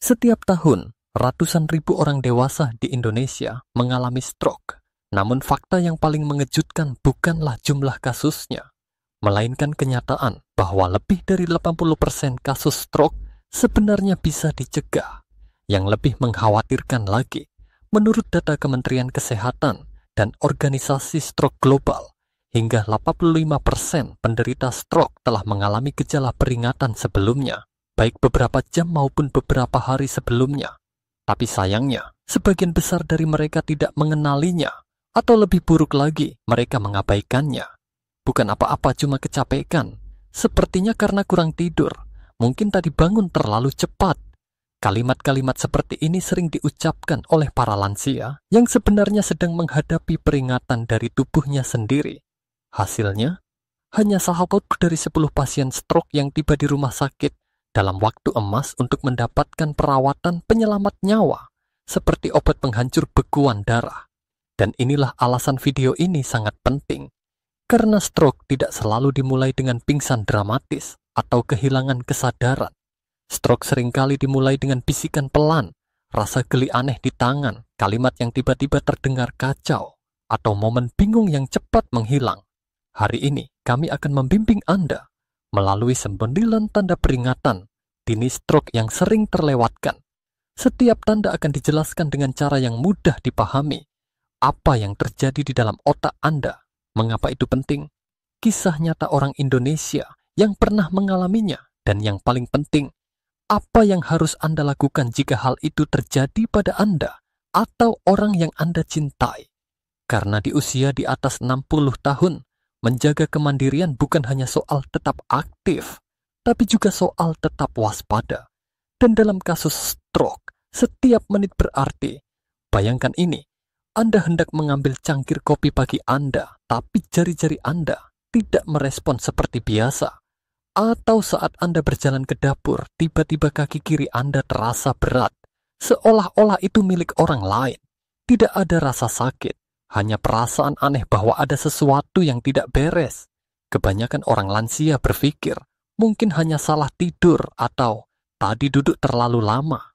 Setiap tahun, ratusan ribu orang dewasa di Indonesia mengalami stroke. Namun fakta yang paling mengejutkan bukanlah jumlah kasusnya, melainkan kenyataan bahwa lebih dari 80% kasus stroke sebenarnya bisa dicegah. Yang lebih mengkhawatirkan lagi, menurut data Kementerian Kesehatan dan Organisasi Stroke Global, hingga 85% penderita stroke telah mengalami gejala peringatan sebelumnya, baik beberapa jam maupun beberapa hari sebelumnya. Tapi sayangnya, sebagian besar dari mereka tidak mengenalinya, atau lebih buruk lagi, mereka mengabaikannya. Bukan apa-apa, cuma kecapekan. Sepertinya karena kurang tidur, mungkin tadi bangun terlalu cepat. Kalimat-kalimat seperti ini sering diucapkan oleh para lansia yang sebenarnya sedang menghadapi peringatan dari tubuhnya sendiri. Hasilnya, hanya satu dari 10 pasien stroke yang tiba di rumah sakit dalam waktu emas untuk mendapatkan perawatan penyelamat nyawa, seperti obat penghancur bekuan darah. Dan inilah alasan video ini sangat penting, karena stroke tidak selalu dimulai dengan pingsan dramatis atau kehilangan kesadaran. Stroke seringkali dimulai dengan bisikan pelan, rasa geli aneh di tangan, kalimat yang tiba-tiba terdengar kacau, atau momen bingung yang cepat menghilang. Hari ini, kami akan membimbing Anda melalui 9 tanda peringatan dini stroke yang sering terlewatkan. Setiap tanda akan dijelaskan dengan cara yang mudah dipahami. Apa yang terjadi di dalam otak Anda? Mengapa itu penting? Kisah nyata orang Indonesia yang pernah mengalaminya. Dan yang paling penting, apa yang harus Anda lakukan jika hal itu terjadi pada Anda atau orang yang Anda cintai? Karena di usia di atas 60 tahun, menjaga kemandirian bukan hanya soal tetap aktif, tapi juga soal tetap waspada. Dan dalam kasus stroke, setiap menit berarti. Bayangkan ini, Anda hendak mengambil cangkir kopi pagi Anda, tapi jari-jari Anda tidak merespon seperti biasa. Atau saat Anda berjalan ke dapur, tiba-tiba kaki kiri Anda terasa berat, seolah-olah itu milik orang lain. Tidak ada rasa sakit, hanya perasaan aneh bahwa ada sesuatu yang tidak beres. Kebanyakan orang lansia berpikir, mungkin hanya salah tidur atau tadi duduk terlalu lama.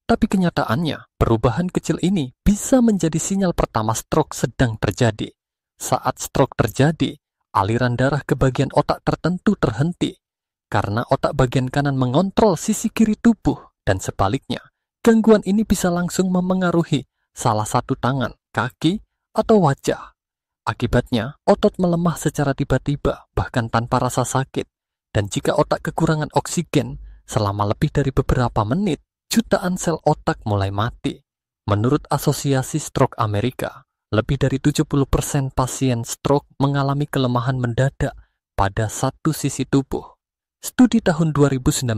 Tapi kenyataannya, perubahan kecil ini bisa menjadi sinyal pertama stroke sedang terjadi. Saat stroke terjadi, aliran darah ke bagian otak tertentu terhenti. Karena otak bagian kanan mengontrol sisi kiri tubuh, dan sebaliknya, gangguan ini bisa langsung memengaruhi salah satu tangan, kaki, atau wajah. Akibatnya, otot melemah secara tiba-tiba, bahkan tanpa rasa sakit. Dan jika otak kekurangan oksigen, selama lebih dari beberapa menit, jutaan sel otak mulai mati. Menurut Asosiasi Stroke Amerika, lebih dari 70% pasien stroke mengalami kelemahan mendadak pada satu sisi tubuh. Studi tahun 2019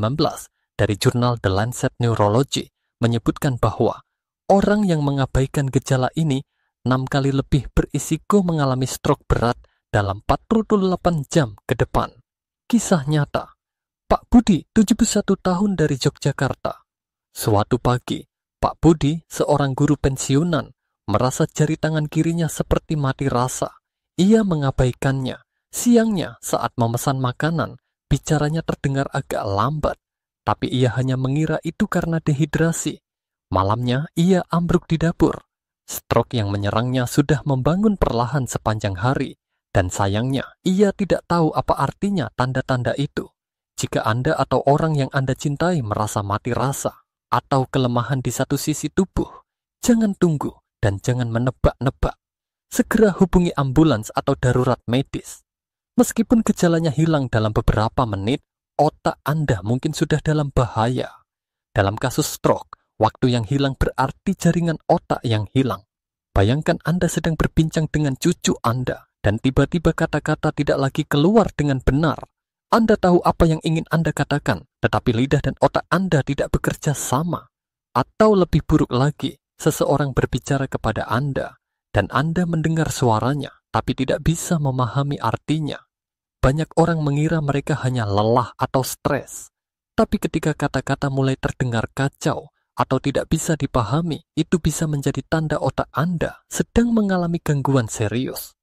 dari jurnal The Lancet Neurology menyebutkan bahwa orang yang mengabaikan gejala ini 6 kali lebih berisiko mengalami stroke berat dalam 48 jam ke depan. Kisah nyata. Pak Budi, 71 tahun dari Yogyakarta. Suatu pagi, Pak Budi, seorang guru pensiunan, merasa jari tangan kirinya seperti mati rasa. Ia mengabaikannya. Siangnya, saat memesan makanan, bicaranya terdengar agak lambat. Tapi ia hanya mengira itu karena dehidrasi. Malamnya, ia ambruk di dapur. Stroke yang menyerangnya sudah membangun perlahan sepanjang hari, dan sayangnya ia tidak tahu apa artinya tanda-tanda itu. Jika Anda atau orang yang Anda cintai merasa mati rasa atau kelemahan di satu sisi tubuh, jangan tunggu dan jangan menebak-nebak. Segera hubungi ambulans atau darurat medis. Meskipun gejalanya hilang dalam beberapa menit, otak Anda mungkin sudah dalam bahaya. Dalam kasus stroke, waktu yang hilang berarti jaringan otak yang hilang. Bayangkan Anda sedang berbincang dengan cucu Anda, dan tiba-tiba kata-kata tidak lagi keluar dengan benar. Anda tahu apa yang ingin Anda katakan, tetapi lidah dan otak Anda tidak bekerja sama. Atau lebih buruk lagi, seseorang berbicara kepada Anda, dan Anda mendengar suaranya, tapi tidak bisa memahami artinya. Banyak orang mengira mereka hanya lelah atau stres. Tapi ketika kata-kata mulai terdengar kacau, atau tidak bisa dipahami, itu bisa menjadi tanda otak Anda sedang mengalami gangguan serius.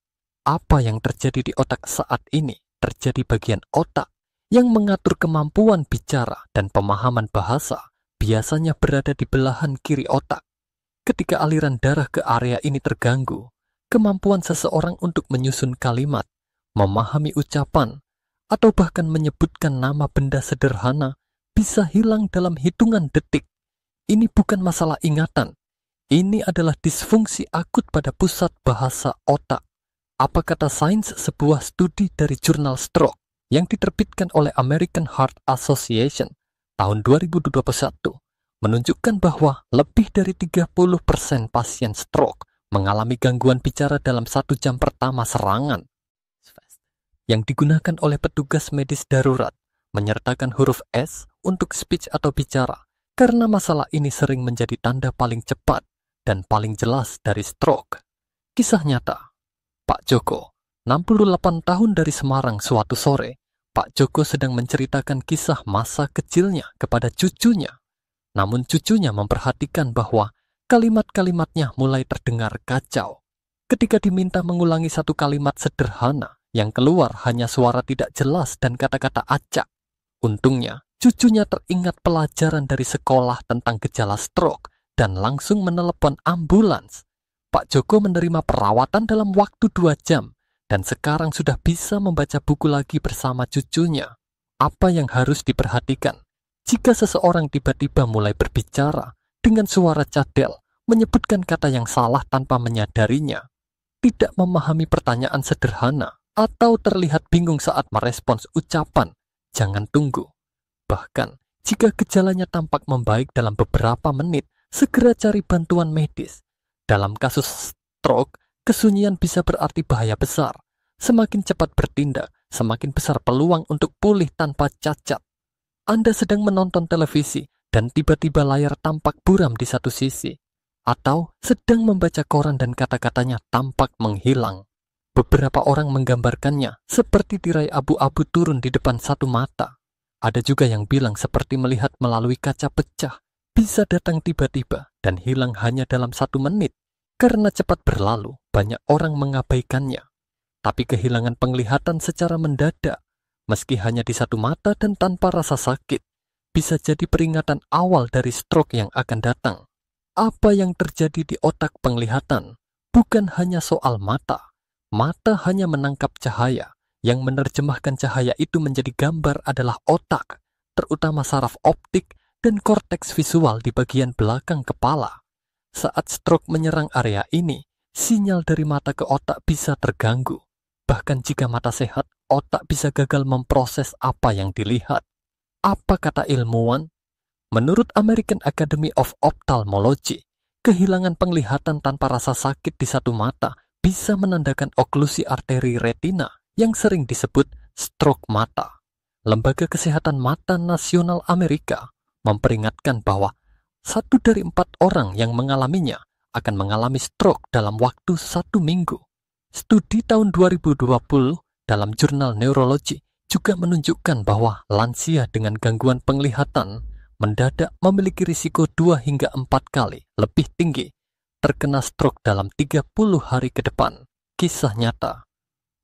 Apa yang terjadi di otak saat ini terjadi bagian otak yang mengatur kemampuan bicara dan pemahaman bahasa biasanya berada di belahan kiri otak. Ketika aliran darah ke area ini terganggu, kemampuan seseorang untuk menyusun kalimat, memahami ucapan, atau bahkan menyebutkan nama benda sederhana bisa hilang dalam hitungan detik. Ini bukan masalah ingatan. Ini adalah disfungsi akut pada pusat bahasa otak. Apa kata sains sebuah studi dari jurnal Stroke yang diterbitkan oleh American Heart Association tahun 2021 menunjukkan bahwa lebih dari 30% pasien stroke mengalami gangguan bicara dalam 1 jam pertama serangan. Yang digunakan oleh petugas medis darurat menyertakan huruf S untuk speech atau bicara, karena masalah ini sering menjadi tanda paling cepat dan paling jelas dari stroke. Kisah nyata. Pak Joko, 68 tahun dari Semarang, suatu sore, Pak Joko sedang menceritakan kisah masa kecilnya kepada cucunya. Namun cucunya memperhatikan bahwa kalimat-kalimatnya mulai terdengar kacau. Ketika diminta mengulangi satu kalimat sederhana, yang keluar hanya suara tidak jelas dan kata-kata acak. Untungnya, cucunya teringat pelajaran dari sekolah tentang gejala stroke dan langsung menelepon ambulans. Pak Joko menerima perawatan dalam waktu 2 jam dan sekarang sudah bisa membaca buku lagi bersama cucunya. Apa yang harus diperhatikan? Jika seseorang tiba-tiba mulai berbicara dengan suara cadel, menyebutkan kata yang salah tanpa menyadarinya, tidak memahami pertanyaan sederhana, atau terlihat bingung saat merespons ucapan, jangan tunggu. Bahkan, jika gejalanya tampak membaik dalam beberapa menit, segera cari bantuan medis. Dalam kasus stroke, kesunyian bisa berarti bahaya besar. Semakin cepat bertindak, semakin besar peluang untuk pulih tanpa cacat. Anda sedang menonton televisi dan tiba-tiba layar tampak buram di satu sisi, atau sedang membaca koran dan kata-katanya tampak menghilang. Beberapa orang menggambarkannya seperti tirai abu-abu turun di depan satu mata. Ada juga yang bilang seperti melihat melalui kaca pecah, bisa datang tiba-tiba dan hilang hanya dalam 1 menit. Karena cepat berlalu, banyak orang mengabaikannya. Tapi kehilangan penglihatan secara mendadak, meski hanya di satu mata dan tanpa rasa sakit, bisa jadi peringatan awal dari stroke yang akan datang. Apa yang terjadi di otak penglihatan bukan hanya soal mata. Mata hanya menangkap cahaya. Yang menerjemahkan cahaya itu menjadi gambar adalah otak, terutama saraf optik dan korteks visual di bagian belakang kepala. Saat stroke menyerang area ini, sinyal dari mata ke otak bisa terganggu. Bahkan jika mata sehat, otak bisa gagal memproses apa yang dilihat. Apa kata ilmuwan? Menurut American Academy of Ophthalmology, kehilangan penglihatan tanpa rasa sakit di satu mata bisa menandakan oklusi arteri retina yang sering disebut stroke mata. Lembaga Kesehatan Mata Nasional Amerika memperingatkan bahwa 1 dari 4 orang yang mengalaminya akan mengalami stroke dalam waktu 1 minggu. Studi tahun 2020 dalam jurnal Neurology juga menunjukkan bahwa lansia dengan gangguan penglihatan mendadak memiliki risiko 2 hingga 4 kali lebih tinggi terkena stroke dalam 30 hari ke depan. Kisah nyata.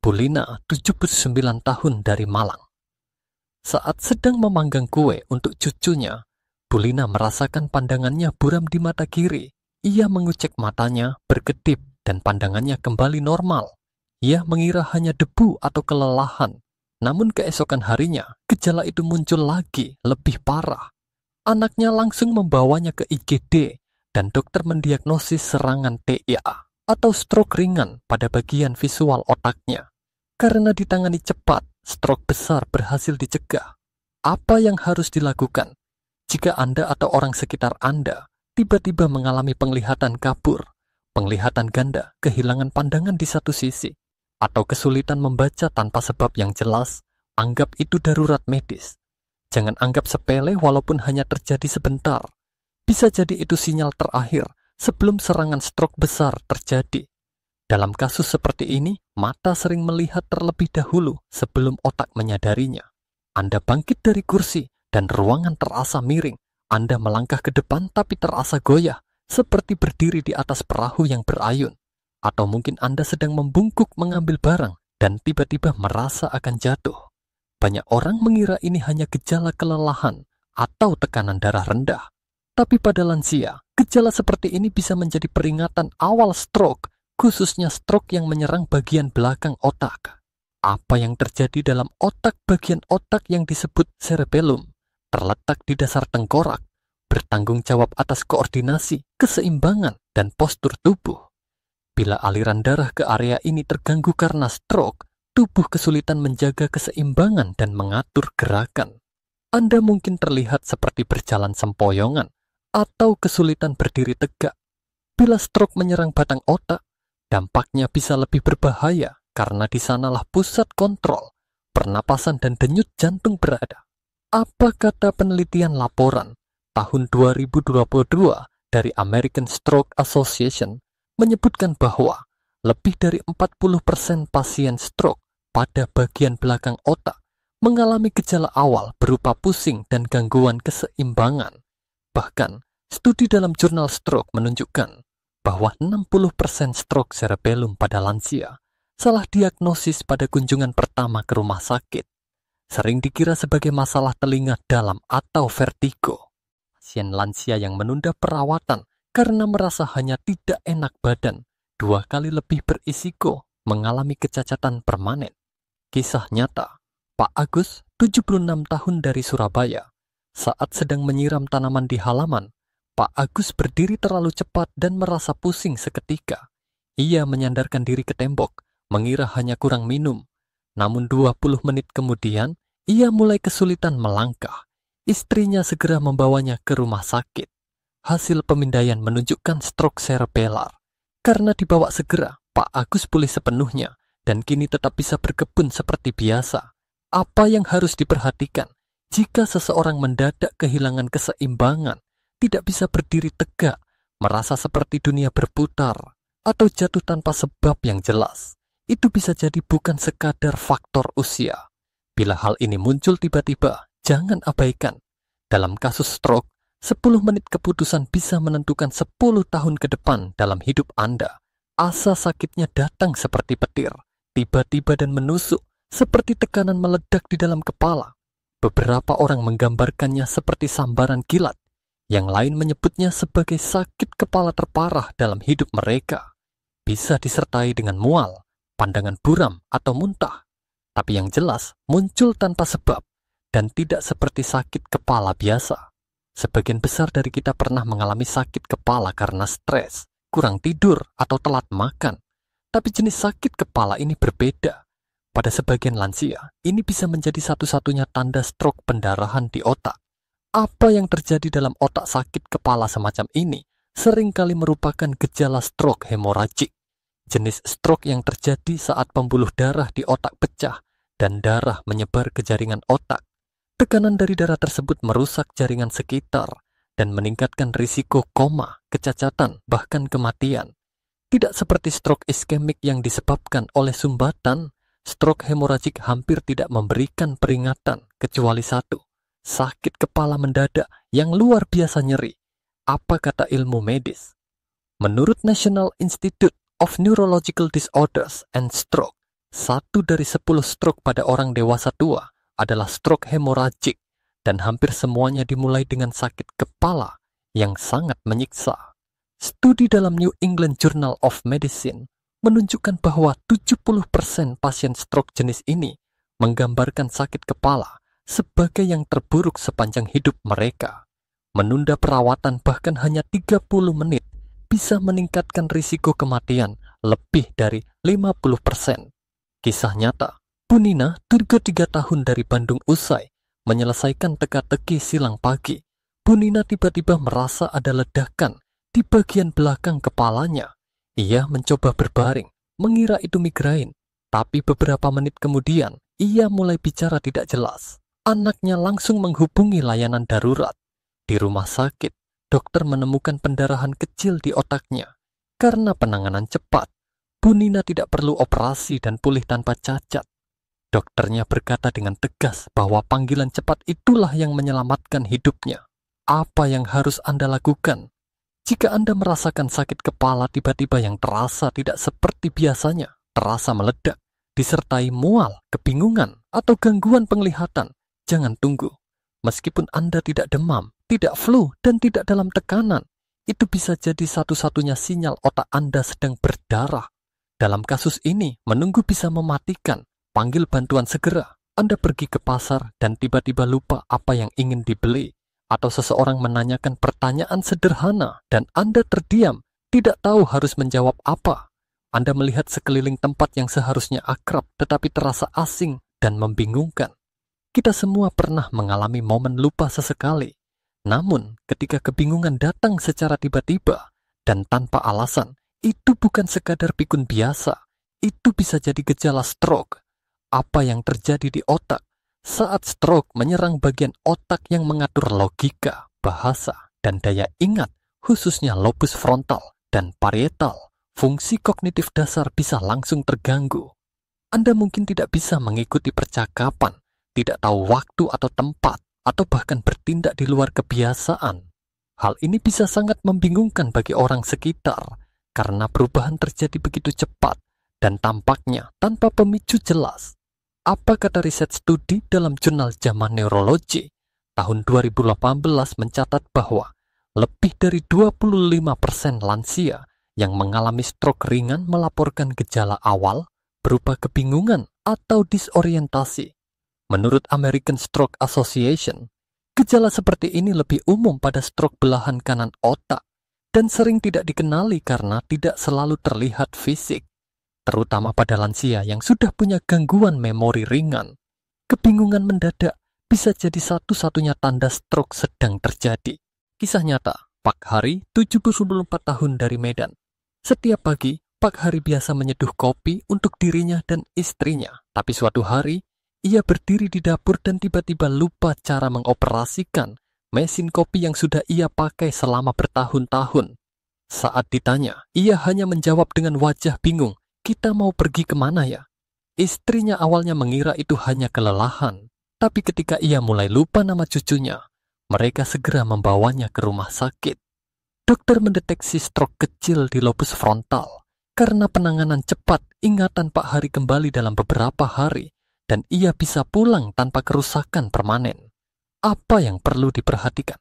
Bulina, 79 tahun dari Malang. Saat sedang memanggang kue untuk cucunya, Bulina merasakan pandangannya buram di mata kiri. Ia mengucek matanya, berkedip, dan pandangannya kembali normal. Ia mengira hanya debu atau kelelahan. Namun keesokan harinya, gejala itu muncul lagi, lebih parah. Anaknya langsung membawanya ke IGD, dan dokter mendiagnosis serangan TIA atau stroke ringan pada bagian visual otaknya. Karena ditangani cepat, stroke besar berhasil dicegah. Apa yang harus dilakukan? Jika Anda atau orang sekitar Anda tiba-tiba mengalami penglihatan kabur, penglihatan ganda, kehilangan pandangan di satu sisi, atau kesulitan membaca tanpa sebab yang jelas, anggap itu darurat medis. Jangan anggap sepele walaupun hanya terjadi sebentar. Bisa jadi itu sinyal terakhir sebelum serangan stroke besar terjadi. Dalam kasus seperti ini, mata sering melihat terlebih dahulu sebelum otak menyadarinya. Anda bangkit dari kursi dan ruangan terasa miring. Anda melangkah ke depan tapi terasa goyah, seperti berdiri di atas perahu yang berayun. Atau mungkin Anda sedang membungkuk mengambil barang dan tiba-tiba merasa akan jatuh. Banyak orang mengira ini hanya gejala kelelahan atau tekanan darah rendah. Tapi pada lansia, gejala seperti ini bisa menjadi peringatan awal stroke, khususnya stroke yang menyerang bagian belakang otak. Apa yang terjadi dalam otak bagian otak yang disebut cerebellum terletak di dasar tengkorak, bertanggung jawab atas koordinasi, keseimbangan, dan postur tubuh. Bila aliran darah ke area ini terganggu karena stroke, tubuh kesulitan menjaga keseimbangan dan mengatur gerakan. Anda mungkin terlihat seperti berjalan sempoyongan atau kesulitan berdiri tegak. Bila stroke menyerang batang otak, dampaknya bisa lebih berbahaya karena di sanalah pusat kontrol, pernapasan dan denyut jantung berada. Apa kata penelitian laporan tahun 2022 dari American Stroke Association menyebutkan bahwa lebih dari 40% pasien stroke pada bagian belakang otak mengalami gejala awal berupa pusing dan gangguan keseimbangan. Bahkan, studi dalam jurnal stroke menunjukkan bahwa 60% stroke cerebellum pada lansia salah diagnosis pada kunjungan pertama ke rumah sakit. Sering dikira sebagai masalah telinga dalam atau vertigo. Pasien lansia yang menunda perawatan karena merasa hanya tidak enak badan 2 kali lebih berisiko mengalami kecacatan permanen. Kisah nyata, Pak Agus, 76 tahun dari Surabaya. Saat sedang menyiram tanaman di halaman, Pak Agus berdiri terlalu cepat dan merasa pusing seketika. Ia menyandarkan diri ke tembok, mengira hanya kurang minum. Namun 20 menit kemudian, ia mulai kesulitan melangkah. Istrinya segera membawanya ke rumah sakit. Hasil pemindaian menunjukkan stroke cerebellar. Karena dibawa segera, Pak Agus pulih sepenuhnya dan kini tetap bisa berkebun seperti biasa. Apa yang harus diperhatikan jika seseorang mendadak kehilangan keseimbangan, tidak bisa berdiri tegak, merasa seperti dunia berputar, atau jatuh tanpa sebab yang jelas? Itu bisa jadi bukan sekadar faktor usia. Bila hal ini muncul tiba-tiba, jangan abaikan. Dalam kasus stroke, 10 menit keputusan bisa menentukan 10 tahun ke depan dalam hidup Anda. Asa sakitnya datang seperti petir, tiba-tiba dan menusuk, seperti tekanan meledak di dalam kepala. Beberapa orang menggambarkannya seperti sambaran kilat, yang lain menyebutnya sebagai sakit kepala terparah dalam hidup mereka. Bisa disertai dengan mual, pandangan buram, atau muntah. Tapi yang jelas, muncul tanpa sebab, dan tidak seperti sakit kepala biasa. Sebagian besar dari kita pernah mengalami sakit kepala karena stres, kurang tidur, atau telat makan. Tapi jenis sakit kepala ini berbeda. Pada sebagian lansia, ini bisa menjadi satu-satunya tanda stroke pendarahan di otak. Apa yang terjadi dalam otak sakit kepala semacam ini seringkali merupakan gejala stroke hemoragik. Jenis stroke yang terjadi saat pembuluh darah di otak pecah dan darah menyebar ke jaringan otak. Tekanan dari darah tersebut merusak jaringan sekitar dan meningkatkan risiko koma, kecacatan, bahkan kematian. Tidak seperti stroke iskemik yang disebabkan oleh sumbatan, stroke hemoragik hampir tidak memberikan peringatan kecuali satu, sakit kepala mendadak yang luar biasa nyeri. Apa kata ilmu medis? Menurut National Institute of Neurological Disorders and Stroke, 1 dari 10 stroke pada orang dewasa tua adalah stroke hemoragik, dan hampir semuanya dimulai dengan sakit kepala yang sangat menyiksa. Studi dalam New England Journal of Medicine menunjukkan bahwa 70% pasien stroke jenis ini menggambarkan sakit kepala sebagai yang terburuk sepanjang hidup mereka. Menunda perawatan bahkan hanya 30 menit bisa meningkatkan risiko kematian lebih dari 50%. Kisah nyata, Bu Nina, 33 tahun dari Bandung usai menyelesaikan teka-teki silang pagi. Bu Nina tiba-tiba merasa ada ledakan di bagian belakang kepalanya. Ia mencoba berbaring, mengira itu migrain. Tapi beberapa menit kemudian, ia mulai bicara tidak jelas. Anaknya langsung menghubungi layanan darurat. Di rumah sakit, dokter menemukan pendarahan kecil di otaknya. Karena penanganan cepat, Bu Nina tidak perlu operasi dan pulih tanpa cacat. Dokternya berkata dengan tegas bahwa panggilan cepat itulah yang menyelamatkan hidupnya. Apa yang harus Anda lakukan jika Anda merasakan sakit kepala tiba-tiba yang terasa tidak seperti biasanya, terasa meledak, disertai mual, kebingungan, atau gangguan penglihatan? Jangan tunggu. Meskipun Anda tidak demam, tidak flu, dan tidak dalam tekanan. Itu bisa jadi satu-satunya sinyal otak Anda sedang berdarah. Dalam kasus ini, menunggu bisa mematikan. Panggil bantuan segera. Anda pergi ke pasar dan tiba-tiba lupa apa yang ingin dibeli. Atau seseorang menanyakan pertanyaan sederhana dan Anda terdiam, tidak tahu harus menjawab apa. Anda melihat sekeliling tempat yang seharusnya akrab tetapi terasa asing dan membingungkan. Kita semua pernah mengalami momen lupa sesekali. Namun, ketika kebingungan datang secara tiba-tiba dan tanpa alasan, itu bukan sekadar pikun biasa. Itu bisa jadi gejala stroke. Apa yang terjadi di otak saat stroke menyerang bagian otak yang mengatur logika, bahasa, dan daya ingat, khususnya lobus frontal dan parietal. Fungsi kognitif dasar bisa langsung terganggu. Anda mungkin tidak bisa mengikuti percakapan, tidak tahu waktu atau tempat, atau bahkan bertindak di luar kebiasaan. Hal ini bisa sangat membingungkan bagi orang sekitar, karena perubahan terjadi begitu cepat dan tampaknya tanpa pemicu jelas. Apa kata riset studi dalam jurnal JAMA Neurology tahun 2018 mencatat bahwa lebih dari 25% lansia yang mengalami stroke ringan melaporkan gejala awal berupa kebingungan atau disorientasi. Menurut American Stroke Association, gejala seperti ini lebih umum pada stroke belahan kanan otak dan sering tidak dikenali karena tidak selalu terlihat fisik, terutama pada lansia yang sudah punya gangguan memori ringan. Kebingungan mendadak bisa jadi satu-satunya tanda stroke sedang terjadi. Kisah nyata, Pak Hari, 74 tahun dari Medan. Setiap pagi, Pak Hari biasa menyeduh kopi untuk dirinya dan istrinya, tapi suatu hari, ia berdiri di dapur dan tiba-tiba lupa cara mengoperasikan mesin kopi yang sudah ia pakai selama bertahun-tahun. Saat ditanya, ia hanya menjawab dengan wajah bingung, "Kita mau pergi kemana ya?" Istrinya awalnya mengira itu hanya kelelahan, tapi ketika ia mulai lupa nama cucunya, mereka segera membawanya ke rumah sakit. Dokter mendeteksi stroke kecil di lobus frontal. Karena penanganan cepat, ingatan Pak Hari kembali dalam beberapa hari, dan ia bisa pulang tanpa kerusakan permanen. Apa yang perlu diperhatikan?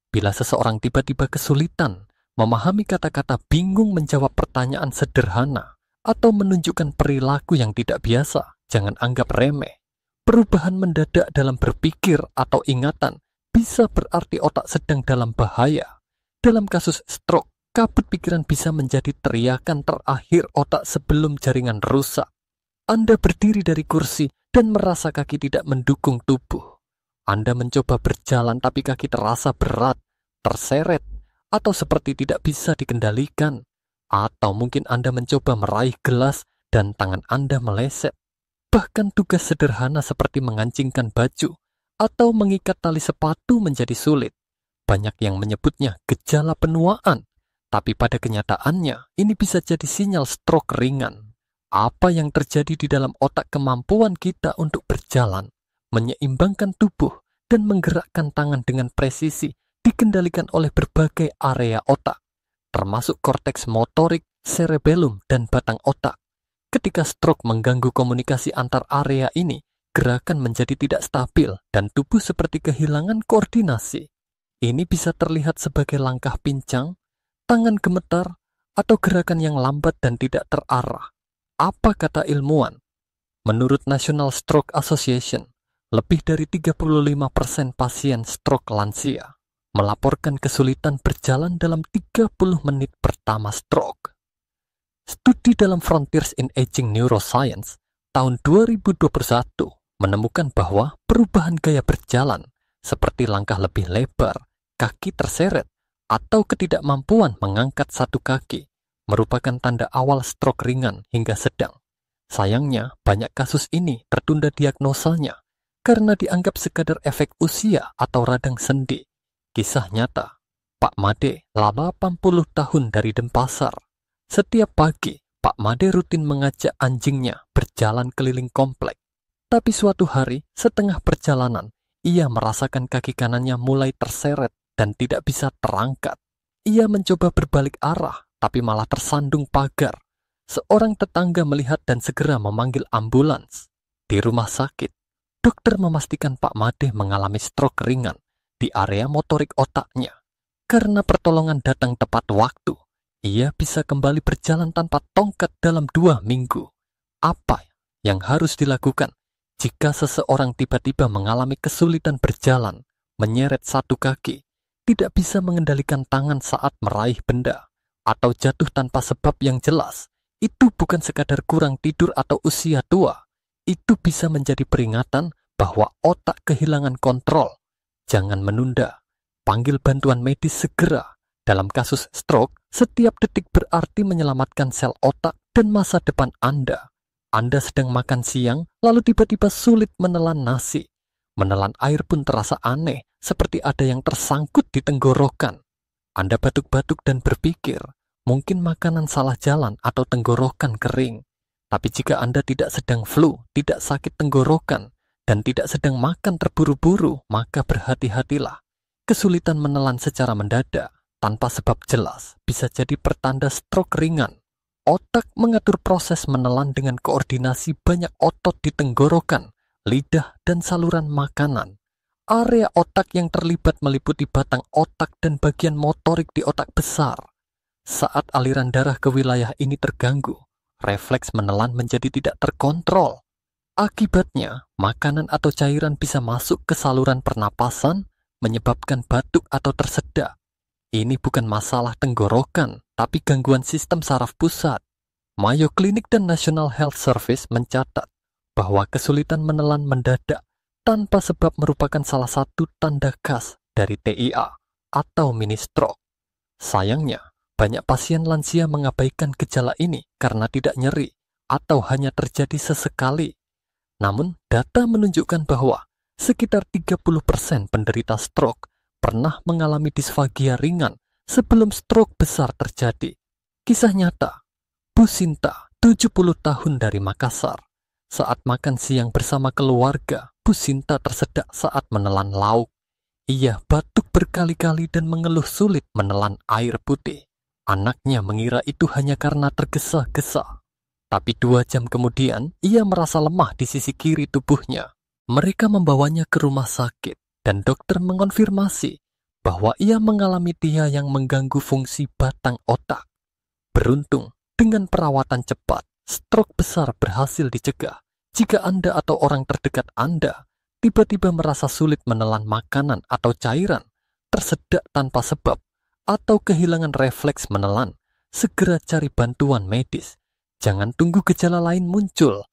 Bila seseorang tiba-tiba kesulitan memahami kata-kata, bingung menjawab pertanyaan sederhana, atau menunjukkan perilaku yang tidak biasa, jangan anggap remeh. Perubahan mendadak dalam berpikir atau ingatan bisa berarti otak sedang dalam bahaya. Dalam kasus stroke, kabut pikiran bisa menjadi teriakan terakhir otak sebelum jaringan rusak. Anda berdiri dari kursi dan merasa kaki tidak mendukung tubuh. Anda mencoba berjalan tapi kaki terasa berat, terseret, atau seperti tidak bisa dikendalikan. Atau mungkin Anda mencoba meraih gelas dan tangan Anda meleset. Bahkan tugas sederhana seperti mengancingkan baju atau mengikat tali sepatu menjadi sulit. Banyak yang menyebutnya gejala penuaan, tapi pada kenyataannya ini bisa jadi sinyal stroke ringan. Apa yang terjadi di dalam otak kemampuan kita untuk berjalan, menyeimbangkan tubuh, dan menggerakkan tangan dengan presisi dikendalikan oleh berbagai area otak, termasuk korteks motorik, cerebellum, dan batang otak. Ketika stroke mengganggu komunikasi antar area ini, gerakan menjadi tidak stabil dan tubuh seperti kehilangan koordinasi. Ini bisa terlihat sebagai langkah pincang, tangan gemetar, atau gerakan yang lambat dan tidak terarah. Apa kata ilmuwan? Menurut National Stroke Association, lebih dari 35% pasien stroke lansia melaporkan kesulitan berjalan dalam 30 menit pertama stroke. Studi dalam Frontiers in Aging Neuroscience tahun 2021 menemukan bahwa perubahan gaya berjalan seperti langkah lebih lebar, kaki terseret, atau ketidakmampuan mengangkat satu kaki merupakan tanda awal stroke ringan hingga sedang. Sayangnya, banyak kasus ini tertunda diagnosanya karena dianggap sekadar efek usia atau radang sendi. Kisah nyata, Pak Made, 80 tahun dari Denpasar. Setiap pagi, Pak Made rutin mengajak anjingnya berjalan keliling komplek. Tapi suatu hari, setengah perjalanan, ia merasakan kaki kanannya mulai terseret dan tidak bisa terangkat. Ia mencoba berbalik arah, tapi malah tersandung pagar. Seorang tetangga melihat dan segera memanggil ambulans. Di rumah sakit, dokter memastikan Pak Made mengalami stroke ringan di area motorik otaknya. Karena pertolongan datang tepat waktu, ia bisa kembali berjalan tanpa tongkat dalam 2 minggu. Apa yang harus dilakukan jika seseorang tiba-tiba mengalami kesulitan berjalan, menyeret satu kaki, tidak bisa mengendalikan tangan saat meraih benda, atau jatuh tanpa sebab yang jelas? Itu bukan sekadar kurang tidur atau usia tua. Itu bisa menjadi peringatan bahwa otak kehilangan kontrol. Jangan menunda. Panggil bantuan medis segera. Dalam kasus stroke, setiap detik berarti menyelamatkan sel otak dan masa depan Anda. Anda sedang makan siang, lalu tiba-tiba sulit menelan nasi. Menelan air pun terasa aneh, seperti ada yang tersangkut di tenggorokan. Anda batuk-batuk dan berpikir, mungkin makanan salah jalan atau tenggorokan kering. Tapi jika Anda tidak sedang flu, tidak sakit tenggorokan, dan tidak sedang makan terburu-buru, maka berhati-hatilah. Kesulitan menelan secara mendadak, tanpa sebab jelas, bisa jadi pertanda stroke ringan. Otak mengatur proses menelan dengan koordinasi banyak otot di tenggorokan, lidah, dan saluran makanan. Area otak yang terlibat meliputi batang otak dan bagian motorik di otak besar. Saat aliran darah ke wilayah ini terganggu, refleks menelan menjadi tidak terkontrol. Akibatnya, makanan atau cairan bisa masuk ke saluran pernapasan, menyebabkan batuk atau tersedak. Ini bukan masalah tenggorokan, tapi gangguan sistem saraf pusat. Mayo Clinic dan National Health Service mencatat bahwa kesulitan menelan mendadak tanpa sebab merupakan salah satu tanda khas dari TIA atau mini stroke. Sayangnya, banyak pasien lansia mengabaikan gejala ini karena tidak nyeri atau hanya terjadi sesekali. Namun, data menunjukkan bahwa sekitar 30% penderita stroke pernah mengalami disfagia ringan sebelum stroke besar terjadi. Kisah nyata, Bu Sinta, 70 tahun dari Makassar. Saat makan siang bersama keluarga, Bu Sinta tersedak saat menelan lauk. Ia batuk berkali-kali dan mengeluh sulit menelan air putih. Anaknya mengira itu hanya karena tergesa-gesa. Tapi 2 jam kemudian, ia merasa lemah di sisi kiri tubuhnya. Mereka membawanya ke rumah sakit, dan dokter mengonfirmasi bahwa ia mengalami TIA yang mengganggu fungsi batang otak. Beruntung, dengan perawatan cepat, stroke besar berhasil dicegah. Jika Anda atau orang terdekat Anda tiba-tiba merasa sulit menelan makanan atau cairan, tersedak tanpa sebab, atau kehilangan refleks menelan, segera cari bantuan medis. Jangan tunggu gejala lain muncul.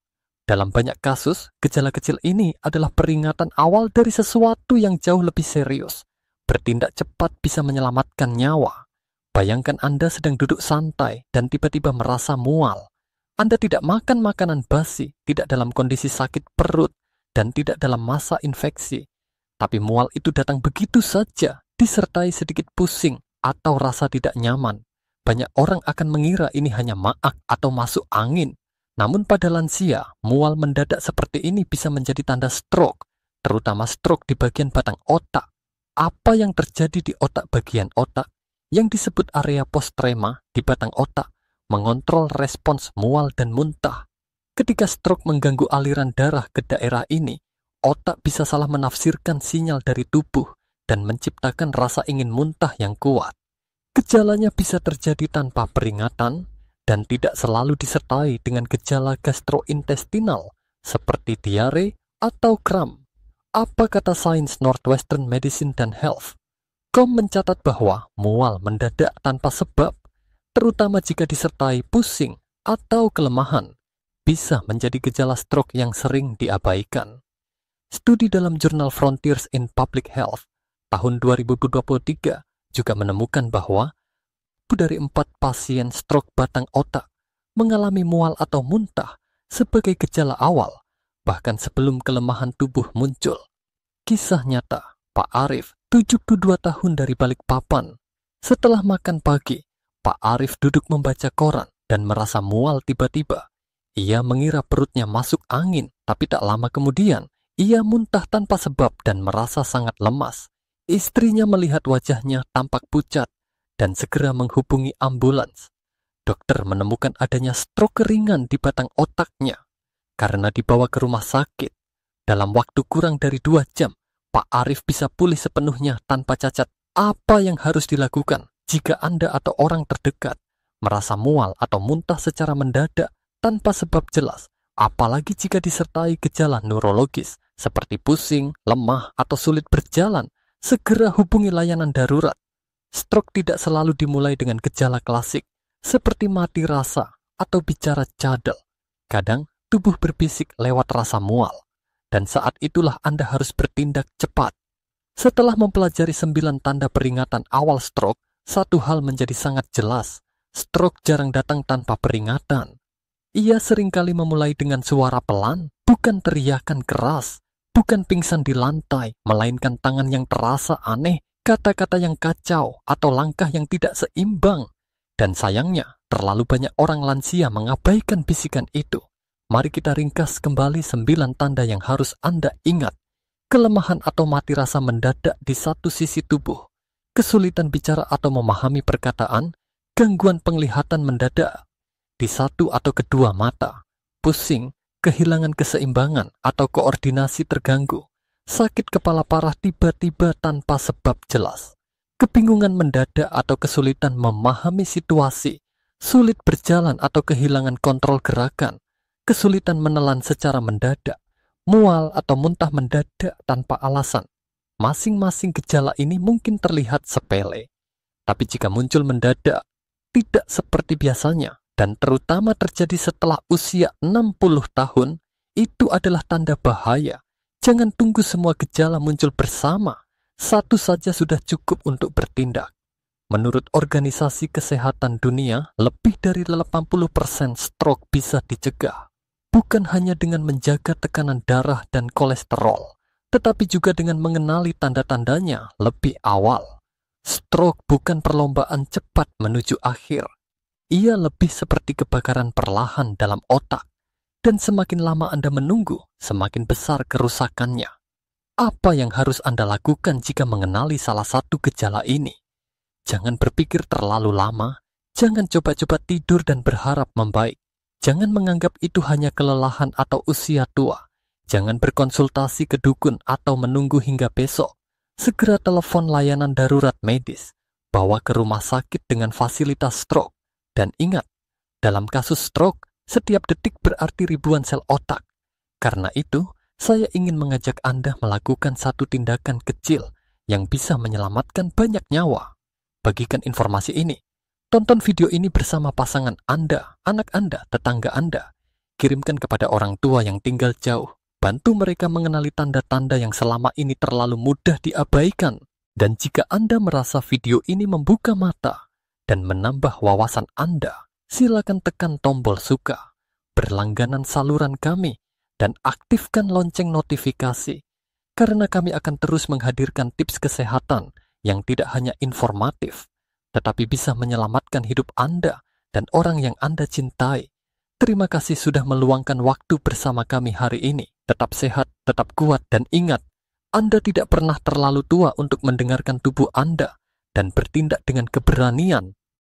Dalam banyak kasus, gejala kecil ini adalah peringatan awal dari sesuatu yang jauh lebih serius. Bertindak cepat bisa menyelamatkan nyawa. Bayangkan Anda sedang duduk santai dan tiba-tiba merasa mual. Anda tidak makan makanan basi, tidak dalam kondisi sakit perut, dan tidak dalam masa infeksi. Tapi mual itu datang begitu saja, disertai sedikit pusing atau rasa tidak nyaman. Banyak orang akan mengira ini hanya maag atau masuk angin. Namun pada lansia, mual mendadak seperti ini bisa menjadi tanda stroke, terutama stroke di bagian batang otak. Apa yang terjadi di otak bagian otak, yang disebut area postrema di batang otak, mengontrol respons mual dan muntah. Ketika stroke mengganggu aliran darah ke daerah ini, otak bisa salah menafsirkan sinyal dari tubuh dan menciptakan rasa ingin muntah yang kuat. Gejalanya bisa terjadi tanpa peringatan dan tidak selalu disertai dengan gejala gastrointestinal seperti diare atau kram. Apa kata Sains Northwestern Medicine dan Health? KOM mencatat bahwa mual mendadak tanpa sebab, terutama jika disertai pusing atau kelemahan, bisa menjadi gejala stroke yang sering diabaikan. Studi dalam jurnal Frontiers in Public Health tahun 2023 juga menemukan bahwa dari 4 pasien stroke batang otak mengalami mual atau muntah sebagai gejala awal, bahkan sebelum kelemahan tubuh muncul. Kisah nyata, Pak Arif, 72 tahun dari Balikpapan. Setelah makan pagi, Pak Arif duduk membaca koran dan merasa mual tiba-tiba. Ia mengira perutnya masuk angin, tapi tak lama kemudian, ia muntah tanpa sebab dan merasa sangat lemas. Istrinya melihat wajahnya tampak pucat dan segera menghubungi ambulans. Dokter menemukan adanya stroke ringan di batang otaknya. Karena dibawa ke rumah sakit, dalam waktu kurang dari 2 jam, Pak Arif bisa pulih sepenuhnya tanpa cacat. Apa yang harus dilakukan jika Anda atau orang terdekat merasa mual atau muntah secara mendadak tanpa sebab jelas, apalagi jika disertai gejala neurologis seperti pusing, lemah, atau sulit berjalan? Segera hubungi layanan darurat. Stroke tidak selalu dimulai dengan gejala klasik seperti mati rasa atau bicara cadel. Kadang tubuh berbisik lewat rasa mual, dan saat itulah Anda harus bertindak cepat. Setelah mempelajari 9 tanda peringatan awal stroke, satu hal menjadi sangat jelas. Stroke jarang datang tanpa peringatan. Ia seringkali memulai dengan suara pelan, bukan teriakan keras, bukan pingsan di lantai, melainkan tangan yang terasa aneh, kata-kata yang kacau, atau langkah yang tidak seimbang. Dan sayangnya, terlalu banyak orang lansia mengabaikan bisikan itu. Mari kita ringkas kembali 9 tanda yang harus Anda ingat. Kelemahan atau mati rasa mendadak di satu sisi tubuh, kesulitan bicara atau memahami perkataan, gangguan penglihatan mendadak di satu atau kedua mata, pusing, kehilangan keseimbangan atau koordinasi terganggu, sakit kepala parah tiba-tiba tanpa sebab jelas, kebingungan mendadak atau kesulitan memahami situasi, sulit berjalan atau kehilangan kontrol gerakan, kesulitan menelan secara mendadak, mual atau muntah mendadak tanpa alasan. Masing-masing gejala ini mungkin terlihat sepele, tapi jika muncul mendadak, tidak seperti biasanya, dan terutama terjadi setelah usia 60 tahun, itu adalah tanda bahaya. Jangan tunggu semua gejala muncul bersama. Satu saja sudah cukup untuk bertindak. Menurut Organisasi Kesehatan Dunia, lebih dari 80% stroke bisa dicegah. Bukan hanya dengan menjaga tekanan darah dan kolesterol, tetapi juga dengan mengenali tanda-tandanya lebih awal. Stroke bukan perlombaan cepat menuju akhir. Ia lebih seperti kebakaran perlahan dalam otak. Dan semakin lama Anda menunggu, semakin besar kerusakannya. Apa yang harus Anda lakukan jika mengenali salah satu gejala ini? Jangan berpikir terlalu lama. Jangan coba-coba tidur dan berharap membaik. Jangan menganggap itu hanya kelelahan atau usia tua. Jangan berkonsultasi ke dukun atau menunggu hingga besok. Segera telepon layanan darurat medis. Bawa ke rumah sakit dengan fasilitas stroke. Dan ingat, dalam kasus stroke, setiap detik berarti ribuan sel otak. Karena itu, saya ingin mengajak Anda melakukan satu tindakan kecil yang bisa menyelamatkan banyak nyawa. Bagikan informasi ini. Tonton video ini bersama pasangan Anda, anak Anda, tetangga Anda. Kirimkan kepada orang tua yang tinggal jauh. Bantu mereka mengenali tanda-tanda yang selama ini terlalu mudah diabaikan. Dan jika Anda merasa video ini membuka mata dan menambah wawasan Anda, silakan tekan tombol suka, berlangganan saluran kami, dan aktifkan lonceng notifikasi. Karena kami akan terus menghadirkan tips kesehatan yang tidak hanya informatif, tetapi bisa menyelamatkan hidup Anda dan orang yang Anda cintai. Terima kasih sudah meluangkan waktu bersama kami hari ini. Tetap sehat, tetap kuat, dan ingat, Anda tidak pernah terlalu tua untuk mendengarkan tubuh Anda dan bertindak dengan keberanian